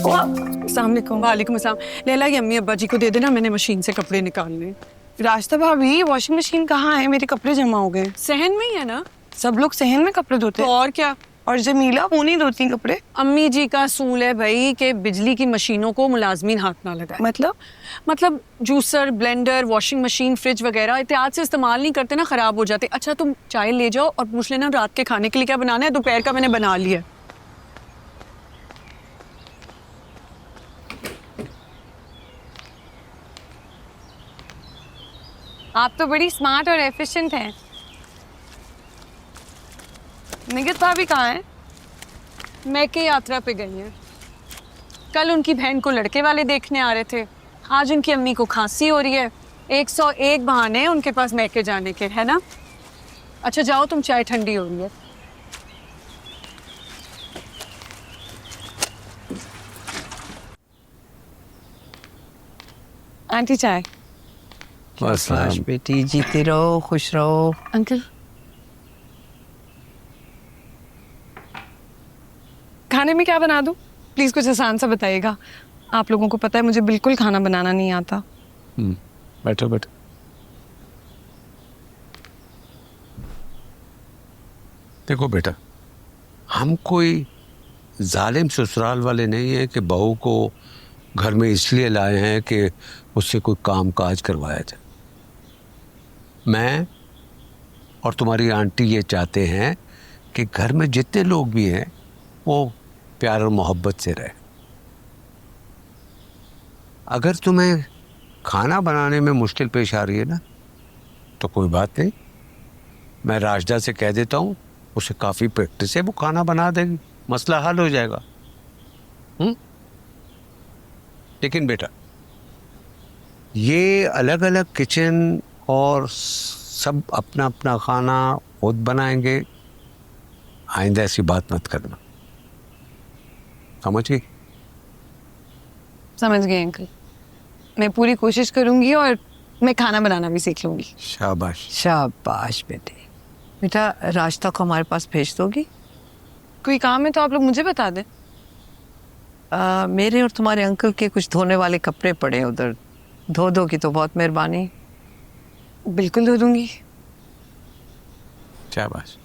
वालेकुम अस्सलाम। लैला ये अम्मी अब्बा जी को दे देना, मैंने मशीन से कपड़े निकालने। रास्ता भाभी, वॉशिंग मशीन कहाँ है? मेरे कपड़े जमा हो गए। सहन में ही है ना? सब लोग सहन में कपड़े धोते तो हैं। और क्या। और जमीला वो नहीं धोती कपड़े। अम्मी जी का असूल है भाई कि बिजली की मशीनों को मुलाजमीन हाथ ना लगाए। मतलब juicer, blender, washing machine, fridge वगैरह एहतियात से इस्तेमाल नहीं करते ना, खराब हो जाते। अच्छा तुम चाय ले जाओ और पूछ लेना रात के खाने के लिए क्या बनाना है। दोपहर का मैंने बना लिया। आप तो बड़ी स्मार्ट और एफिशिएंट हैं। निगत भाभी कहाँ है? मैके यात्रा पे गई हैं। कल उनकी बहन को लड़के वाले देखने आ रहे थे, आज उनकी अम्मी को खांसी हो रही है। 101 बहाने हैं उनके पास मैके जाने के, है ना? अच्छा जाओ तुम, चाय ठंडी हो रही है। आंटी चाय। बस बेटी जीते रहो, खुश रहो। अंकल खाने में क्या बना दूं? प्लीज कुछ आसान सा बताइएगा। आप लोगों को पता है मुझे बिल्कुल खाना बनाना नहीं आता। बैठो बैठो। देखो बेटा, हम कोई जालिम ससुराल वाले नहीं है कि बहू को घर में इसलिए लाए हैं कि उससे कोई काम काज करवाया जाए। मैं और तुम्हारी आंटी ये चाहते हैं कि घर में जितने लोग भी हैं वो प्यार और मोहब्बत से रहे। अगर तुम्हें खाना बनाने में मुश्किल पेश आ रही है ना, तो कोई बात नहीं, मैं राजदा से कह देता हूँ, उसे काफ़ी प्रैक्टिस है, वो खाना बना देगी, मसला हल हो जाएगा। लेकिन बेटा, ये अलग अलग किचन और सब अपना अपना खाना खुद बनाएंगे, आइंदा ऐसी बात मत करना, समझ गई? समझ गए अंकल। मैं पूरी कोशिश करूंगी और मैं खाना बनाना भी सीख लूंगी। शाबाश। शाबाश बेटे। बेटा रास्ता को हमारे पास भेज दोगी? कोई काम है तो आप लोग मुझे बता दें। मेरे और तुम्हारे अंकल के कुछ धोने वाले कपड़े पड़े हैं उधर, धो दोगी तो बहुत मेहरबानी। बिल्कुल धो दूंगी। शाबाश।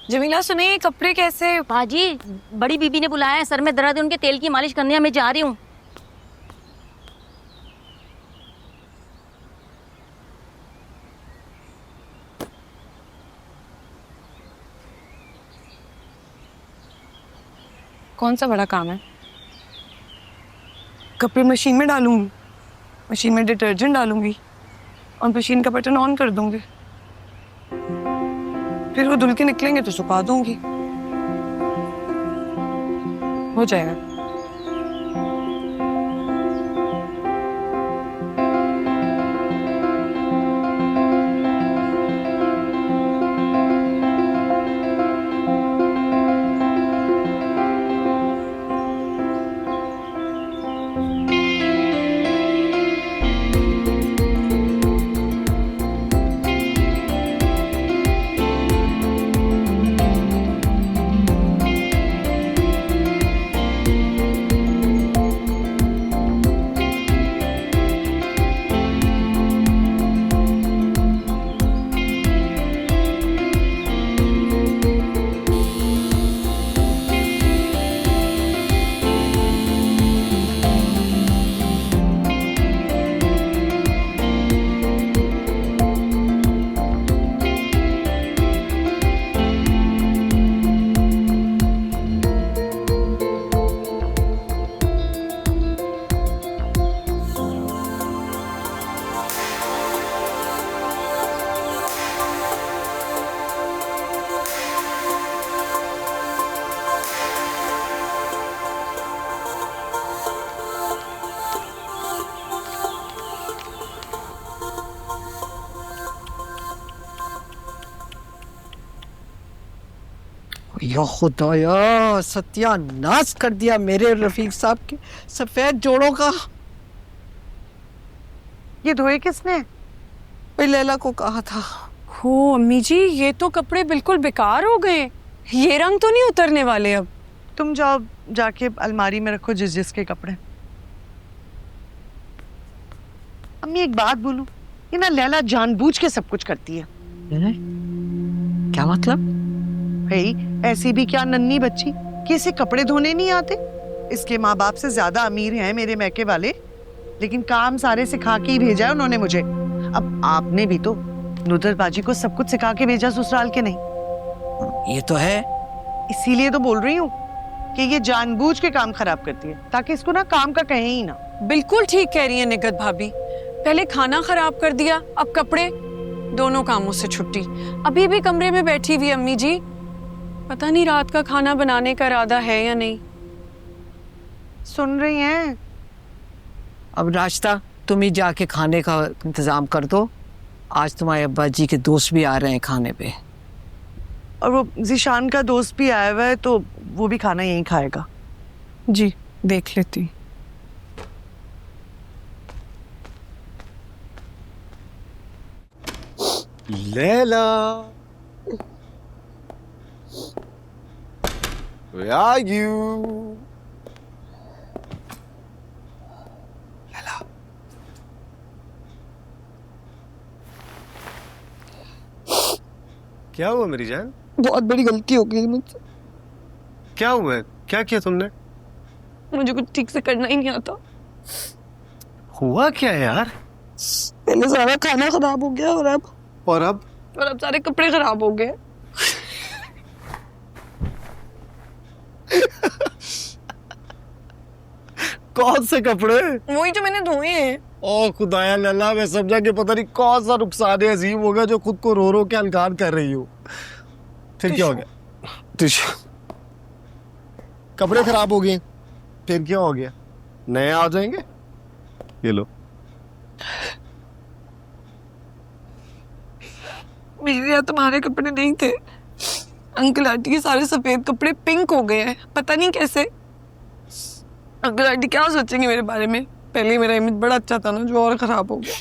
जमीला सुनिए, ये कपड़े कैसे? बाजी, बड़ी बीबी ने बुलाया है, सर में दर्द है, उनके तेल की मालिश करने मैं जा रही हूँ। कौन सा बड़ा काम है? कपड़े मशीन में डालूंगी, मशीन में डिटर्जेंट डालूंगी और मशीन का बटन ऑन कर दूंगी, फिर वो धुल के निकलेंगे तो सुखा दूंगी, हो जाएगा। या खुदाया, सत्यानाश कर दिया मेरे रफीक साहब के सफेद जोड़ों का। ये धोए किसने? मैं लैला को कहा था। हो अम्मी जी, ये तो कपड़े बिल्कुल बेकार हो गए। ये रंग तो नहीं उतरने वाले अब। तुम जाओ, जाके अलमारी में रखो जिस जिसके कपड़े। अम्मी एक बात बोलूं, ये ना लैला जानबूझ के सब कुछ करती है। क्या मतलब? भाई ऐसी भी क्या नन्ही बच्ची कि इसे कपड़े धोने नहीं आते। इसके माँ बाप से ज्यादा अमीर हैं मेरे मैके वाले, लेकिन काम सारे सिखा के ही भेजा है उन्होंने मुझे। अब आपने भी तो नुदर बाजी को सब कुछ सिखा के भेजा ससुराल के नहीं। ये तो है। इसीलिए तो बोल रही हूँ कि ये जानबूझ के काम खराब करती है ताकि इसको ना काम का कहे ही ना। बिल्कुल ठीक कह रही है निगत भाभी। पहले खाना खराब कर दिया, अब कपड़े, दोनों कामों से छुट्टी। अभी भी कमरे में बैठी हुई अम्मी जी, पता नहीं रात का खाना बनाने का इरादा है या नहीं। सुन रही हैं? अब रास्ता तुम ही जाके खाने का इंतजाम कर दो। आज तुम्हारे अब्बा जी के दोस्त भी आ रहे हैं खाने पे। और वो जिशान का दोस्त भी आया हुआ है, तो वो भी खाना यहीं खाएगा। जी देख लेती। Laila, where are you? Laila, क्या हुआ मेरी जान? बहुत बड़ी गलती हो गई मुझसे। क्या हुआ है? क्या किया तुमने? मुझे कुछ ठीक से करना ही नहीं आता। हुआ क्या है यार? पहले सारा खाना खराब हो गया और अब सारे कपड़े खराब हो गए। कौन से कपड़े? वही जो मैंने धोए हैं। ओ खुदाया लैला, मैं समझा कि पता नहीं कौन सा नुकसान अजीम होगा जो खुद को रो रो के अलगार कर रही हो। फिर क्या हो गया? कपड़े खराब हो गए, फिर क्या हो गया? नए आ जाएंगे। ये लो। मेरे यहाँ तुम्हारे कपड़े नहीं थे। अंकल आंटी के सारे सफेद कपड़े पिंक हो गए हैं, पता नहीं कैसे। अंकल आंटी क्या सोचेंगे मेरे बारे में? पहले ही मेरा इमेज बड़ा अच्छा था ना, जो और खराब हो गया।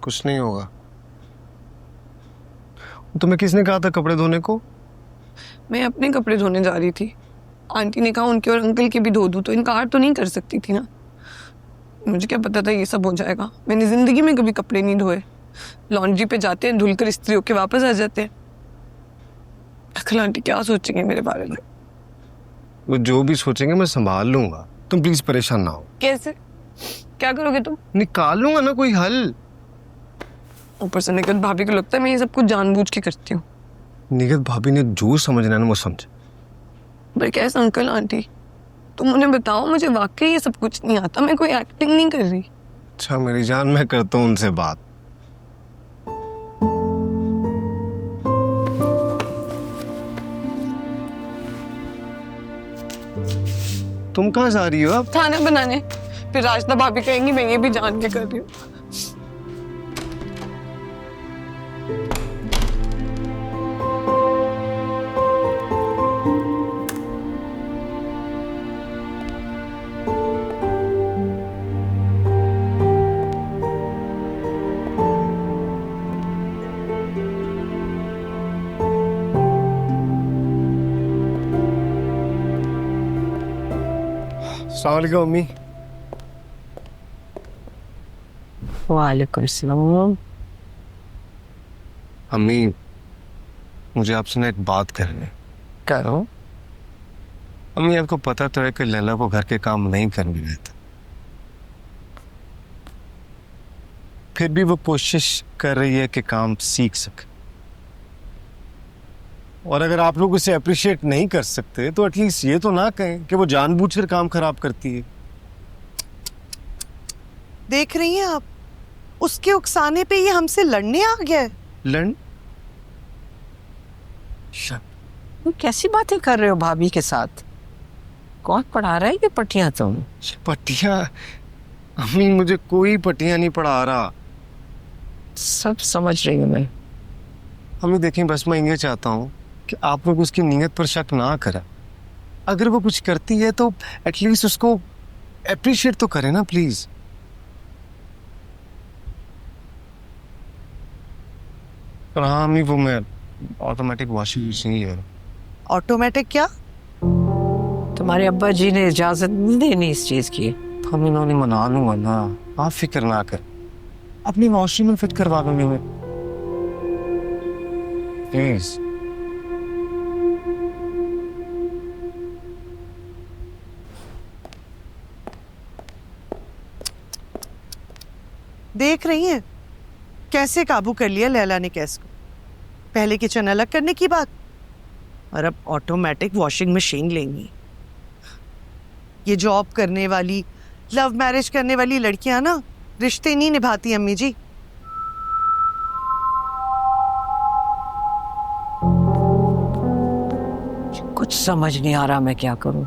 कुछ नहीं होगा। तुम्हें किसने कहा था कपड़े धोने को? मैं अपने कपड़े धोने जा रही थी। आंटी ने कहा उनके और अंकल के भी धो दूं, तो इनकार तो नहीं कर सकती थी ना। मुझे क्या पता था ये सब हो जाएगा। मैंने जिंदगी में कभी कपड़े नहीं धोए। लॉन्ड्री पे जाते हैं, धुलकर इस्त्री होके वापस आ जाते हैं। अंकल आंटी क्या सोचेंगे मेरे बारे में? वो जो भी सोचेंगे मैं संभाल लूंगा, तुम प्लीज परेशान ना हो। कैसे? क्या करोगे तुम? निकाल लूंगा ना कोई हल। ऊपर से निगत भाभी को लगता है मैं ये सब कुछ जानबूझ के करती हूँ। निगत भाभी ने जो समझना है ना वो समझे। पर कैसे अंकल आंटी, तुम उन्हें बताओ मुझे वाकई ये सब कुछ नहीं आता। मैं कोई एक्टिंग नहीं कर रही। अच्छा मेरी जान, मैं करता हूँ उनसे बात। तुम कहाँ जा रही हो अब? खाना बनाने। फिर राजदा भाभी कहेंगी मैं ये भी जान के कर रही हूँ। अस्सलाम वालेकुम अम्मी। वालेकुम सलाम। अम्मी, मुझे आपसे ना एक बात करनी है। करो। अम्मी आपको पता तो है कि लैला को घर के काम नहीं करने देता, फिर भी वो कोशिश कर रही है कि काम सीख सके। और अगर आप लोग उसे अप्रिशिएट नहीं कर सकते तो एटलीस्ट ये तो ना कहें कि वो जानबूझकर काम खराब करती है। देख रही हैं आप, उसके उकसाने पे ये हमसे लड़ने आ गया है। लड़ तुम कैसी बातें कर रहे हो भाभी के साथ? कौन पढ़ा रहा है ये पट्टियां तुम? पट्टियां? अम्मी मुझे कोई पट्टियां नहीं पढ़ा रहा। सब समझ रही हूँ मैं। हमें देखें, बस मैं ये चाहता हूँ कि आप लोग उसकी नीयत पर शक ना करें। अगर वो कुछ करती है तो एटलीस्ट उसको अप्रिशिएट तो करें ना प्लीज। और हाँ अम्मी, वो मैं ऑटोमेटिक वॉशिंग मशीन ही है। ऑटोमेटिक क्या? तुम्हारे अब्बा जी ने इजाजत नहीं देनी इस चीज की। हम इन्होंने मना लूंगा ना, आप फिक्र ना कर। अपनी वॉशिंग में फिट करवा दूंगी मैं, प्लीज। देख रही हैं कैसे काबू कर लिया लैला ने कैस को। पहले किचन अलग करने की बात, और अब ऑटोमेटिक वॉशिंग मशीन लेंगी। ये जॉब करने वाली, लव मैरिज करने वाली लड़कियां ना रिश्ते नहीं निभाती अम्मी जी। कुछ समझ नहीं आ रहा मैं क्या करूं।